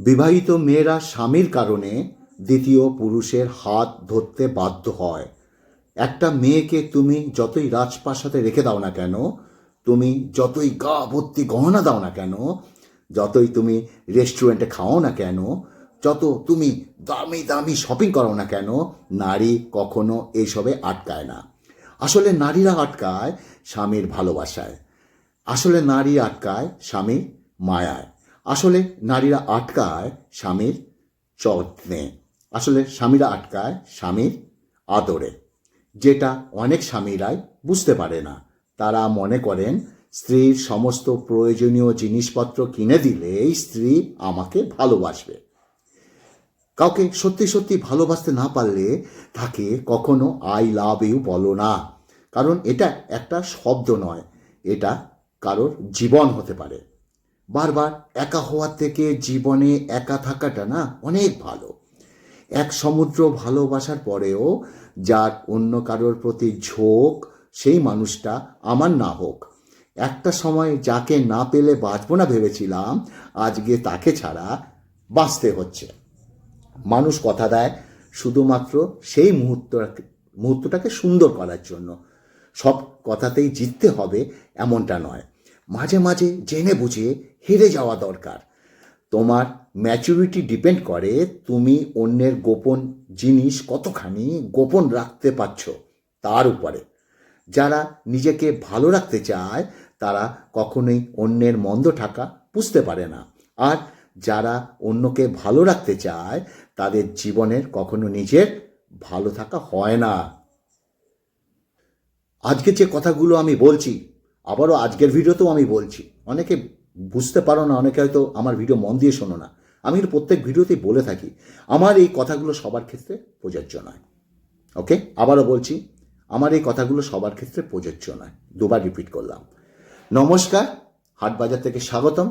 বিবাহিত মেয়েরা স্বামীর কারণে দ্বিতীয় পুরুষের হাত ধরতে বাধ্য হয়। একটা মেয়েকে তুমি যতই রাজপ্রাসাদে রেখে দাও না কেন, তুমি যতই গা ভর্তি গহনা দাও না কেন, যতই তুমি রেস্টুরেন্টে খাও না কেন, যত তুমি দামি দামি শপিং করো না কেন, নারী কখনো এইসবে আটকায় না। আসলে নারীরা আটকায় স্বামীর ভালোবাসায়। আসলে নারী আটকায় স্বামীর মায়ায়। আসলে নারীরা আটকায় স্বামীর যত্নে। আসলে স্বামীরা আটকায় স্বামীর আদরে, যেটা অনেক স্বামীরাই বুঝতে পারে না। তারা মনে করেন স্ত্রীর সমস্ত প্রয়োজনীয় জিনিসপত্র কিনে দিলেই স্ত্রী আমাকে ভালোবাসবে। কাউকে সত্যি সত্যি ভালোবাসতে না পারলে তাকে কখনো আই লাভ ইউ বলো না, কারণ এটা একটা শব্দ নয়, এটা কারোর জীবন হতে পারে। বারবার একা হওয়ার থেকে জীবনে একা থাকাটা না অনেক ভালো। এক সমুদ্র ভালোবাসার পরেও যার অন্য কারোর প্রতি ঝোঁক, সেই মানুষটা আমার না হোক। একটা সময় যাকে না পেলে বাঁচবো না ভেবেছিলাম, আজকে তাকে ছাড়া বাঁচতে হচ্ছে। মানুষ কথা দেয় শুধুমাত্র সেই মুহূর্তটাকে সুন্দর করার জন্য। সব কথাতেই জিততে হবে এমনটা নয়, মাঝে মাঝে জেনে বুঝে হেরে যাওয়া দরকার। তোমার ম্যাচুরিটি ডিপেন্ড করে তুমি অন্যের গোপন জিনিস কতখানি গোপন রাখতে পারছো তার উপরে। যারা নিজেকে ভালো রাখতে চায় তারা কখনোই অন্যের মন্দ থাকা বুঝতে পারে না। আর যারা অন্যকে ভালো রাখতে চায় তাদের জীবনের কখনো নিজের ভালো থাকা হয় না। আজকে যে কথাগুলো আমি বলছি, আবারও আজকের ভিডিওতেও আমি বলছি, অনেকে বুঝতে পারো না, অনেকে হয়তো আমার ভিডিও মন দিয়ে শোনো না। আমি প্রত্যেক ভিডিওতেই বলে থাকি আমার এই কথাগুলো সবার ক্ষেত্রে প্রযোজ্য নয়। ওকে, আবারও বলছি, আমার এই কথাগুলো সবার ক্ষেত্রে প্রযোজ্য নয়। দুবার রিপিট করলাম। নমস্কার, হাটবাজার থেকে স্বাগতম।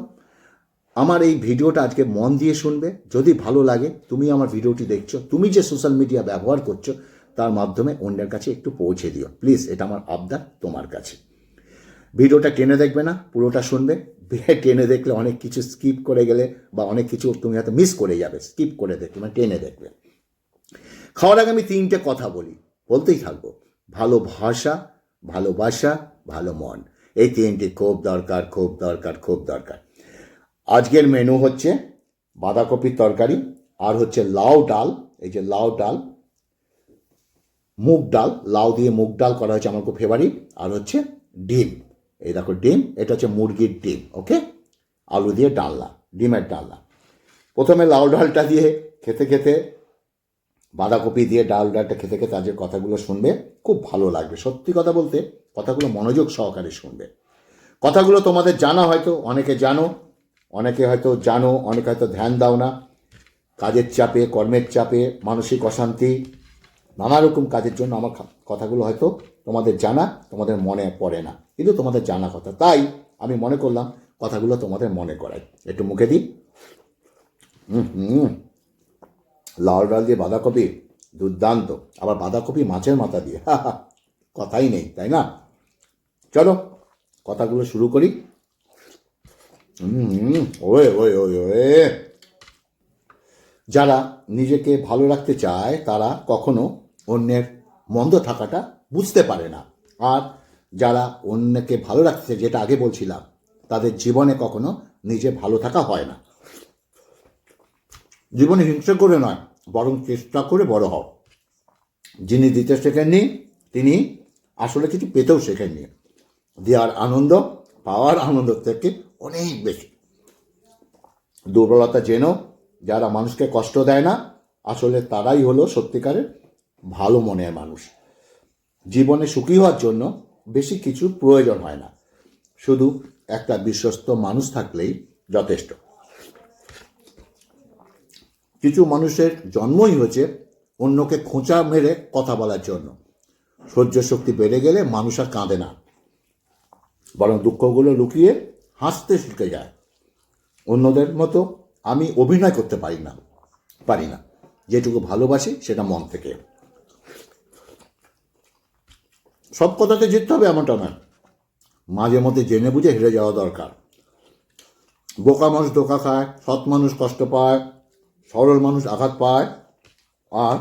আমার এই ভিডিওটা আজকে মন দিয়ে শুনবে। যদি ভালো লাগে, তুমি আমার ভিডিওটি দেখছো, তুমি যে সোশ্যাল মিডিয়া ব্যবহার করছো তার মাধ্যমে অন্যের কাছে একটু পৌঁছে দিও প্লিজ, এটা আমার আবদার তোমার কাছে। ভিডিওটা টেনে দেখবে না, পুরোটা শুনবে। টেনে দেখলে অনেক কিছু স্কিপ করে গেলে বা অনেক কিছু তুমি হয়তো মিস করে যাবে, স্কিপ করে দেখবে, মানে টেনে দেখবে। খাওয়ার আগে আমি তিনটে কথা বলতেই থাকবো। ভালো ভাষা, ভালোবাসা, ভালো মন, এই তিনটি খুব দরকার, খুব দরকার, খুব দরকার। আজকের মেনু হচ্ছে বাঁধাকপির তরকারি, আর হচ্ছে লাউ ডাল। এই যে লাউ ডাল, মুগ ডাল, লাউ দিয়ে মুগ ডাল করা হয়েছে, আমার খুব ফেভারিট। আর হচ্ছে ডিম, এই দেখো ডিম, এটা হচ্ছে মুরগির ডিম। ওকে, আলু দিয়ে ডালনা, ডিমের ডালনা। প্রথমে লাউ ডালটা দিয়ে খেতে খেতে, বাঁধাকপি দিয়ে ডালটা খেতে খেতে আজকের কথাগুলো শুনবে, খুব ভালো লাগবে। সত্যি কথা বলতে কথাগুলো মনোযোগ সহকারে শুনবে। কথাগুলো তোমাদের জানা, হয়তো অনেকে জানো, অনেকে হয়তো জানো, অনেকে হয়তো ধ্যান দাও না। কাজের চাপে, কর্মের চাপে, মানসিক অশান্তি, নানা রকম কাজের জন্য আমার কথাগুলো হয়তো তোমাদের জানা, তোমাদের মনে পড়ে না, কিন্তু তোমাদের জানা কথা। তাই আমি মনে করলাম কথাগুলো তোমাদের মনে করাই। একটু মুখে দিই। লাল ডাল দিয়ে বাঁধাকপি দুর্দান্ত, আবার বাঁধাকপি মাছের মাথা দিয়ে, কথাই নেই, তাই না? চলো কথাগুলো শুরু করি। ওয়ে ওয়ে ওয়ে ওয়ে যারা নিজেকে ভালো রাখতে চায় তারা কখনো অন্যের মন্দ থাকাটা বুঝতে পারে না। আর যারা অন্যকে ভালো রাখতে চায়, যেটা আগে বলছিলাম, তাদের জীবনে কখনো নিজে ভালো থাকা হয় না। জীবনে হিংসা করে নয়, বরং চেষ্টা করে বড় হও। যিনি দিতে শেখেননি তিনি আসলে কিছু পেতেও শেখেননি। দেওয়ার আনন্দ পাওয়ার আনন্দ থেকে অনেক বেশি। দুর্বলতা জেনো, যারা মানুষকে কষ্ট দেয় না আসলে তারাই হলো সত্যিকারের ভালো মনের মানুষ। জীবনে সুখী হওয়ার জন্য বেশি কিছু প্রয়োজন হয় না, শুধু একটা বিশ্বস্ত মানুষ থাকলেই যথেষ্ট। কিছু মানুষের জন্মই হয়েছে অন্যকে খোঁচা মেরে কথা বলার জন্য। সহ্য শক্তি বেড়ে গেলে মানুষ আর কাঁদে না, বরং দুঃখগুলো লুকিয়ে হাসতে শিখে যায়। অন্যদের মতো আমি অভিনয় করতে পারি না। যেটুকু ভালোবাসি সেটা মন থেকে। সব কথাতে জিততে হবে এমনটা নয়, মাঝে মধ্যে জেনে বুঝে হেরে যাওয়া দরকার। বোকা মানুষ ধোকা খায়, সৎ মানুষ কষ্ট পায়, সরল মানুষ আঘাত পায়, আর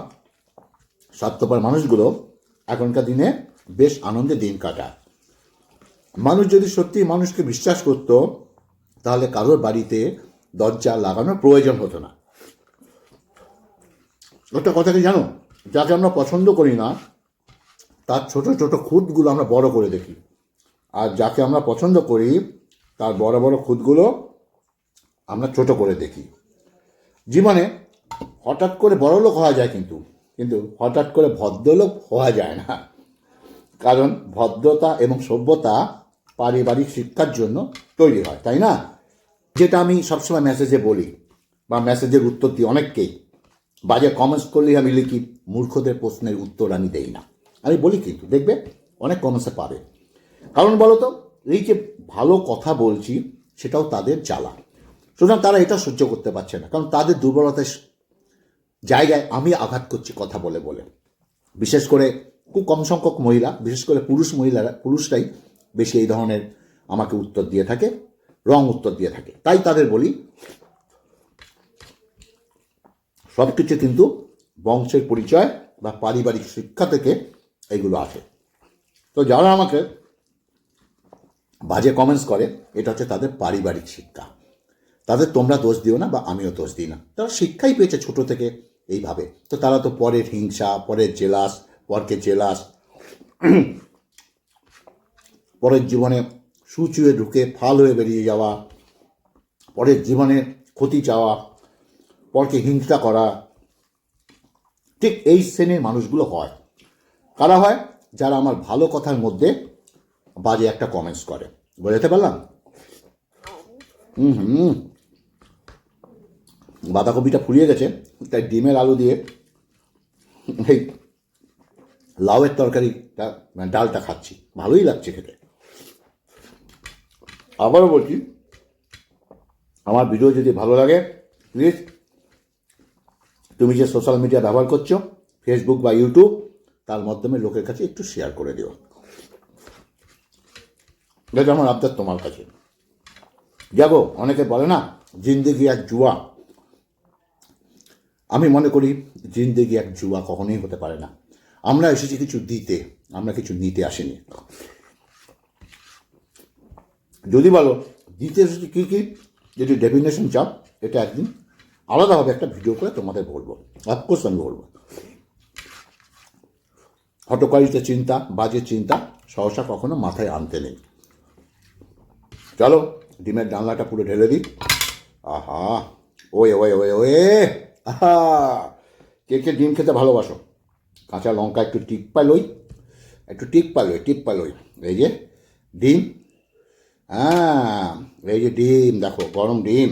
স্বার্থপর মানুষগুলো এখনকার দিনে বেশ আনন্দে দিন কাটায়। মানুষ যদি সত্যি মানুষকে বিশ্বাস করত, তাহলে কারোর বাড়িতে দরজা লাগানোর প্রয়োজন হতো না। একটা কথা কি জানো, যাকে আমরা পছন্দ করি না তার ছোট ছোট খুঁতগুলো আমরা বড় করে দেখি, আর যাকে আমরা পছন্দ করি তার বড় বড় খুঁতগুলো আমরা ছোট করে দেখি। জীবনে হঠাৎ করে বড়লোক হওয়া যায়, কিন্তু কিন্তু হঠাৎ করে ভদ্রলোক হওয়া যায় না। কারণ ভদ্রতা এবং সভ্যতা পারিবারিক শিক্ষার জন্য তৈরি হয়, তাই না? যেটা আমি সবসময় মেসেজে বলি বা মেসেজের উত্তর দিই অনেককেই, বাজে কমেন্টস করলেই আমি লিখি মূর্খদের প্রশ্নের উত্তর আমি দেই না। আমি বলি কিন্তু দেখবে অনেক কমেন্টসে পাবে। কারণ বলো তো, এই যে ভালো কথা বলছি সেটাও তাদের জ্বালা। সুতরাং তারা এটা সহ্য করতে পারছে না, কারণ তাদের দুর্বলতার জায়গায় আমি আঘাত করছি কথা বলে বলে। বিশেষ করে খুব কম সংখ্যক মহিলা, বিশেষ করে পুরুষরাই বেশি এই ধরনের আমাকে উত্তর দিয়ে থাকে, রং উত্তর দিয়ে থাকে। তাই তাদের বলি সব কিছু কিন্তু বংশের পরিচয় বা পারিবারিক শিক্ষা থেকে এইগুলো আসে। তো যারা আমাকে বাজে কমেন্টস করে, এটা হচ্ছে তাদের পারিবারিক শিক্ষা। তাদের তোমরা দোষ দিও না বা আমিও দোষ দিই না, তারা শিক্ষাই পেয়েছে ছোট থেকে এইভাবে। তো তারা তো পরের হিংসা, পরের জেলাস, পরকে জেলাস, পরের জীবনে সুচুয়ে ঢুকে ফাল হয়ে বেরিয়ে যাওয়া, পরের জীবনে ক্ষতি চাওয়া, পরকে হিংসা করা, ঠিক এই শ্রেণীর মানুষগুলো হয়। কারা হয়? যারা আমার ভালো কথার মধ্যে বাজে একটা কমেন্টস করে। বোঝাতে পারলাম? বাঁধাকপিটা ফুরিয়ে গেছে, তাই ডিমের আলু দিয়ে এই লাউয়ের তরকারিটা মানে ডালটা খাচ্ছি, ভালোই লাগছে খেতে। আবারও বলছি, আমার ভিডিও যদি ভালো লাগে প্লিজ তুমি যে সোশ্যাল মিডিয়া ব্যবহার করছো, ফেসবুক বা ইউটিউব, তার মাধ্যমে লোকের কাছে একটু শেয়ার করে দিও। এটা আমার আবদার তোমার কাছে। যাবো, অনেকে বলে না জিন্দেগি এক জুয়া। আমি মনে করি জিন্দেগি এক জুয়া কখনোই হতে পারে না। আমরা এসেছি কিছু দিতে, আমরা কিছু নিতে আসিনি। যদি বলো দিতে এসেছি কী কী, যদি ডেফিনেশন চাও, এটা একদিন আলাদাভাবে একটা ভিডিও করে তোমাদের বলবো, অফকোর্স আমি বলবো। হটকারিতে চিন্তা, বাজে চিন্তা সহসা কখনো মাথায় আনতে নেই। চলো ডিমের ডালনাটা পুরো ঢেলে দিই। আহা, ওয়ে ওয়ে ওয়ে ওয়ে, আহা, কে কে ডিম খেতে ভালোবাসো? কাঁচা লঙ্কা একটু টিপ পালোই। এই যে ডিম, হ্যাঁ এই যে ডিম, দেখো গরম ডিম,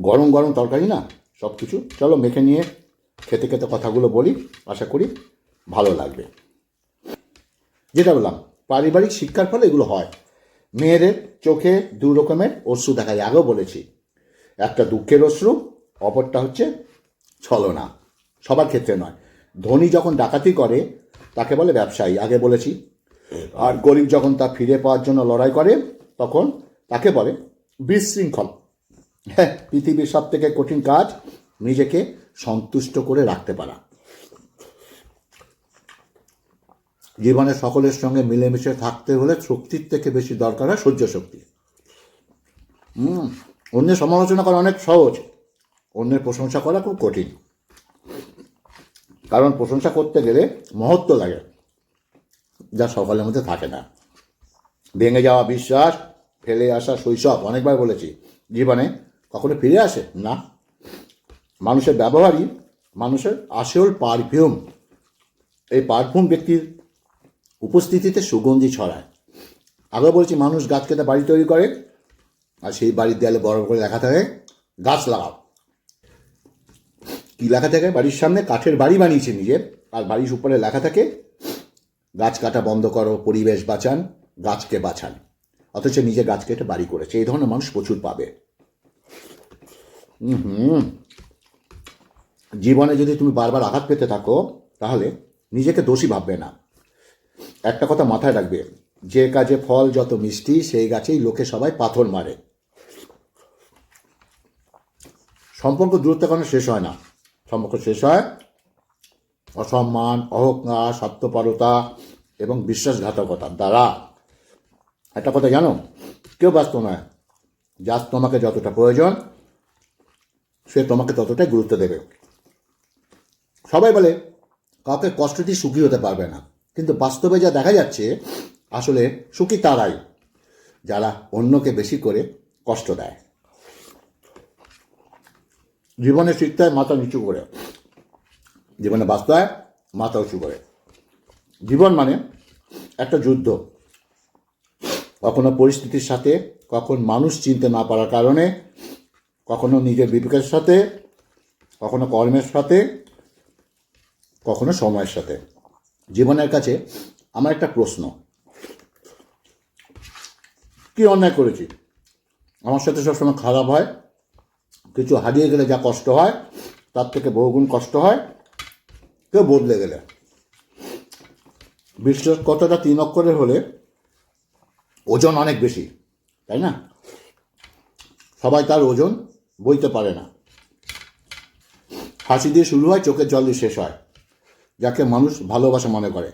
গরম গরম তরকারি না, সব কিছু। চলো মেখে নিয়ে খেতে খেতে কথাগুলো বলি, আশা করি ভালো লাগবে। যেটা বললাম, পারিবারিক শিক্ষার ফলে এগুলো হয়। মেয়েদের চোখে দু রকমের অশ্রু দেখা যায়, আগেও বলেছি। একটা দুঃখের অশ্রু, অপরটা হচ্ছে ছলনা। সবার ক্ষেত্রে নয়। ধনী যখন ডাকাতি করে তাকে বলে ব্যবসায়ী, আগে বলেছি। আর গরিব যখন তা ফিরে পাওয়ার জন্য লড়াই করে তখন তাকে বলে বিশৃঙ্খল। হ্যাঁ, পৃথিবীর সব থেকে কঠিন কাজ নিজেকে সন্তুষ্ট করে রাখতে পারা। জীবনে সকলের সঙ্গে মিলেমিশে থাকতে হলে শক্তির থেকে বেশি দরকার হয় সহ্য শক্তি। অন্যের সমালোচনা করা অনেক সহজ, অন্যের প্রশংসা করা খুব কঠিন। কারণ প্রশংসা করতে গেলে মহত্ব লাগে, যা সকলের মধ্যে থাকে না। ভেঙে যাওয়া বিশ্বাস, ফেলে আসা শৈশব, অনেকবার বলেছি, জীবনে কখনো ফিরে আসে না। মানুষের ব্যবহারই মানুষের আসল পারফিউম। এই পারফিউম ব্যক্তির উপস্থিতিতে সুগন্ধি ছড়ায়। আগে বলছি, মানুষ গাছ কেটে বাড়ি তৈরি করে, আর সেই বাড়ির দেয়ালে বড় করে লেখা থাকে গাছ লাগাও। কি লেখা থাকে? বাড়ির সামনে কাঠের বাড়ি বানিয়েছে নিজের, আর বাড়ির উপরে লেখা থাকে গাছ কাটা বন্ধ করো, পরিবেশ বাঁচান, গাছকে বাঁচান। অথচ নিজে গাছ কেটে বাড়ি করেছে। এই ধরনের মানুষ প্রচুর পাবে। জীবনে যদি তুমি বারবার আঘাত পেতে থাকো, তাহলে নিজেকে দোষী ভাববে না। একটা কথা মাথায় রাখবে, যে কাজে ফল যত মিষ্টি সেই গাছেই লোকে সবাই পাথর মারে। সম্পর্ক দূরত্ব কারণে শেষ হয় না, সম্পর্ক শেষ হয় অসম্মান, অহংকার, স্বার্থপরতা এবং বিশ্বাসঘাতকতার দ্বারা। একটা কথা জানো, কেউ ব্যস্ত নয়, যার তোমাকে যতটা প্রয়োজন সে তোমাকে ততটাই গুরুত্ব দেবে। সবাই বলে কাউকে কষ্ট দিয়ে সুখী হতে পারবে না, কিন্তু বাস্তবে যা দেখা যাচ্ছে আসলে সুখী তারাই যারা অন্যকে বেশি করে কষ্ট দেয়। জীবনে শিখতে হয় মাথা নিচু করে, জীবনে বাঁচতে হয় মাথা উঁচু করে। জীবন মানে একটা যুদ্ধ, কখনো পরিস্থিতির সাথে, কখন মানুষ চিনতে না পারার কারণে, কখনো নিজের বিবেকের সাথে, কখনো কর্মের সাথে, কখনো সময়ের সাথে। জীবনের কাছে আমার একটা প্রশ্ন, কি অন্যায় করেছি? আমার সাথে সবসময় খারাপ হয়, কিছু হারিয়ে গেলে যা কষ্ট হয় তার থেকে বহুগুণ কষ্ট হয় কেউ বদলে গেলে। বিশ্বাস কথাটা 3 অক্ষরের হলে ওজন অনেক বেশি, তাই না? সবাই তার ওজন বইতে পারে না। হাসি দিয়ে শুরু হয়, চোখের জল দিয়ে শেষ হয়, যাকে মানুষ ভালোবাসা মনে করে।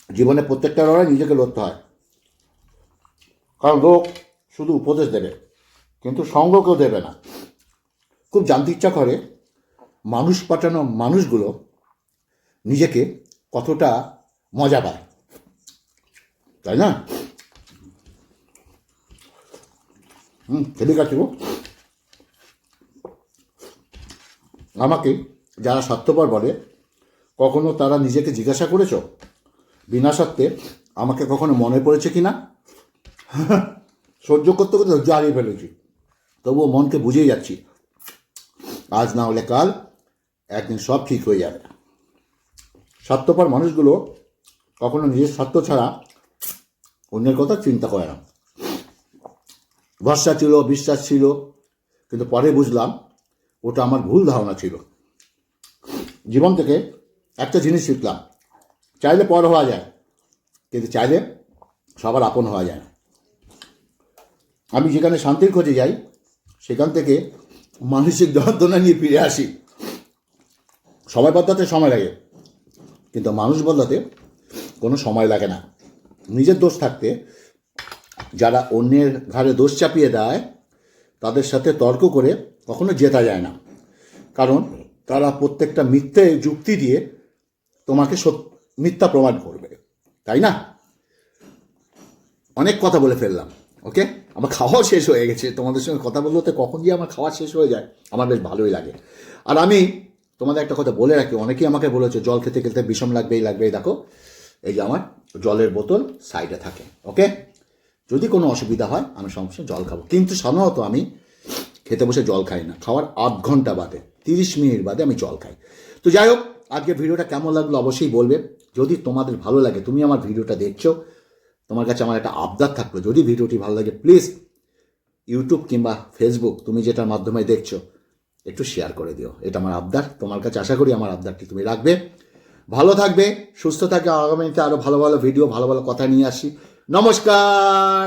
জীবনে প্রত্যেকটা লড়াই নিজেকে লড়তে হয়, কারণ লোক শুধু উপদেশ দেবে কিন্তু সঙ্গ কেউ দেবে না। খুব জানতে ইচ্ছা করে মানুষ পাঠানো মানুষগুলো নিজেকে কতটা মজা পায়, তাই না? ঠিক আছে। আমাকে যারা স্বার্থপর বলে, কখনো তারা নিজেকে জিজ্ঞাসা করেছ বিনা স্বার্থে আমাকে কখনো মনে পড়েছে কি না? সহ্য করতে করতে ধৈর্য হারিয়ে ফেলেছি, তবুও মনকে বুঝিয়ে যাচ্ছি আজ না হলে কাল একদিন সব ঠিক হয়ে যাবে। স্বার্থপর মানুষগুলো কখনো নিজের স্বার্থ ছাড়া অন্যের কথা চিন্তা করে না। ভরসা ছিল, বিশ্বাস ছিল, কিন্তু পরে বুঝলাম ওটা আমার ভুল ধারণা ছিল। জীবন থেকে একটা জিনিস শিখলাম, চাইলে পর হওয়া যায়, কিন্তু চাইলে সবার আপন হওয়া যায় না। আমি যেখানে শান্তির খোঁজে যাই সেখান থেকে মানসিক যন্ত্রণা নিয়ে ফিরে আসি। সবাই বদলাতে সময় লাগে, কিন্তু মানুষ বদলাতে কোনো সময় লাগে না। নিজের দোষ থাকতে যারা অন্যের ঘাড়ে দোষ চাপিয়ে দেয় তাদের সাথে তর্ক করে কখনো জেতা যায় না, কারণ তারা প্রত্যেকটা মিথ্যে যুক্তি দিয়ে তোমাকে মিথ্যা প্রমাণ করবে, তাই না? অনেক কথা বলে ফেললাম, ওকে? আমার খাওয়াও শেষ হয়ে গেছে। তোমাদের সঙ্গে কথা বলতে কখন গিয়ে আমার খাওয়া শেষ হয়ে যায় আমার বেশ ভালোই লাগে। আর আমি তোমাদের একটা কথা বলে রাখি, অনেকেই আমাকে বলেছে জল খেতে খেতে বিষম লাগবে, এই লাগবে, এই দেখো এই যে আমার জলের বোতল সাইডে থাকে, ওকে? যদি কোনো অসুবিধা হয় আমি সমস্যা জল খাবো, কিন্তু সাধারণত আমি খেতে বসে জল খাই না, খাওয়ার 8 ঘন্টা বাদে, 30 মিনিট বাদে আমি জল খাই। তো যাই হোক, আজকে ভিডিওটা কেমন লাগলো অবশ্যই বলবে। যদি তোমাদের ভালো লাগে, তুমি আমার ভিডিওটা দেখছো, তোমার কাছে আমার একটা আবদার থাকলো, যদি ভিডিওটি ভালো লাগে প্লিজ ইউটিউব কিংবা ফেসবুক তুমি যেটার মাধ্যমে দেখছো একটু শেয়ার করে দিও। এটা আমার আবদার, তোমার কাছে আশা করি আমার আবদারটি তুমি রাখবে। ভালো থাকবে, সুস্থ থাকবে। আগামীতে আরও ভালো ভালো ভিডিও, ভালো ভালো কথা নিয়ে আসি। নমস্কার।